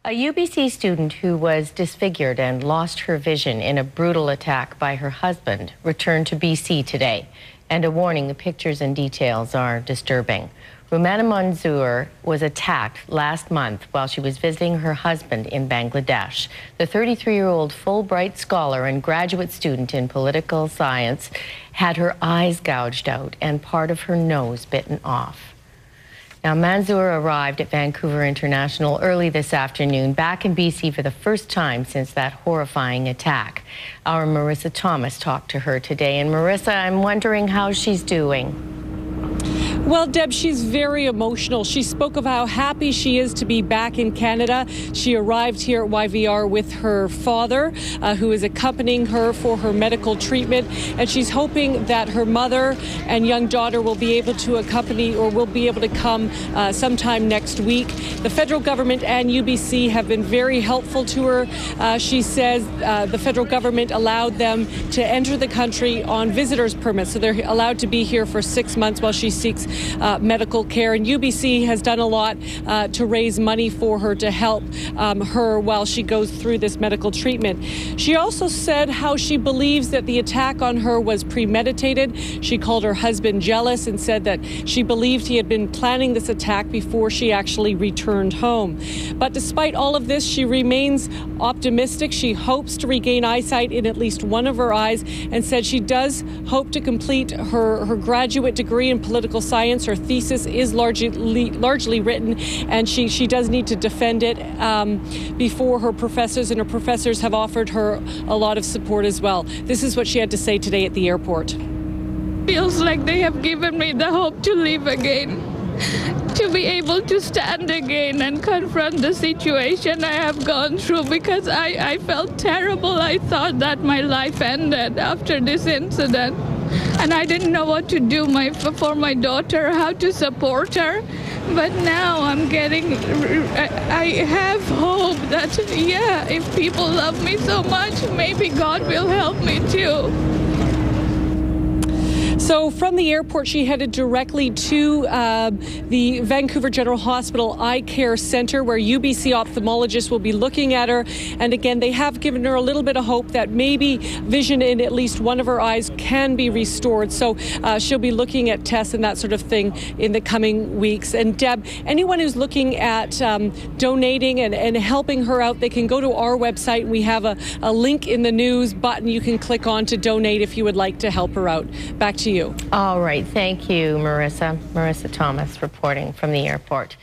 A UBC student who was disfigured and lost her vision in a brutal attack by her husband returned to BC today. And a warning, the pictures and details are disturbing. Rumana Manzoor was attacked last month while she was visiting her husband in Bangladesh. The 33-year-old Fulbright scholar and graduate student in political science had her eyes gouged out and part of her nose bitten off. Now, Manzoor arrived at Vancouver International early this afternoon, back in BC for the first time since that horrifying attack. Our Marissa Thomas talked to her today. And Marissa, I'm wondering how she's doing. Well, Deb, she's very emotional. She spoke of how happy she is to be back in Canada. She arrived here at YVR with her father, who is accompanying her for her medical treatment. And she's hoping that her mother and young daughter will be able to accompany or will be able to come sometime next week. The federal government and UBC have been very helpful to her. She says the federal government allowed them to enter the country on visitor's permits. So they're allowed to be here for 6 months while she seeks medical care, and UBC has done a lot to raise money for her to help her while she goes through this medical treatment. She also said how she believes that the attack on her was premeditated. She called her husband jealous and said that she believed he had been planning this attack before she actually returned home. But despite all of this, she remains optimistic. She hopes to regain eyesight in at least one of her eyes and said she does hope to complete her graduate degree in political science. Her thesis is largely written, and she does need to defend it before her professors, and her professors have offered her a lot of support as well. This is what she had to say today at the airport. Feels like they have given me the hope to live again, to be able to stand again and confront the situation I have gone through, because I felt terrible. I thought that my life ended after this incident. And I didn't know what to do for my daughter, how to support her. But now I have hope that, yeah, if people love me so much, maybe God will help me too. So from the airport, she headed directly to the Vancouver General Hospital Eye Care Centre, where UBC ophthalmologists will be looking at her. And again, they have given her a little bit of hope that maybe vision in at least one of her eyes can be restored. So she'll be looking at tests and that sort of thing in the coming weeks. And Deb, anyone who's looking at donating and helping her out, they can go to our website. We have a link in the news button you can click on to donate if you would like to help her out. Back to you. All right. Thank you, Marissa. Marissa Thomas reporting from the airport.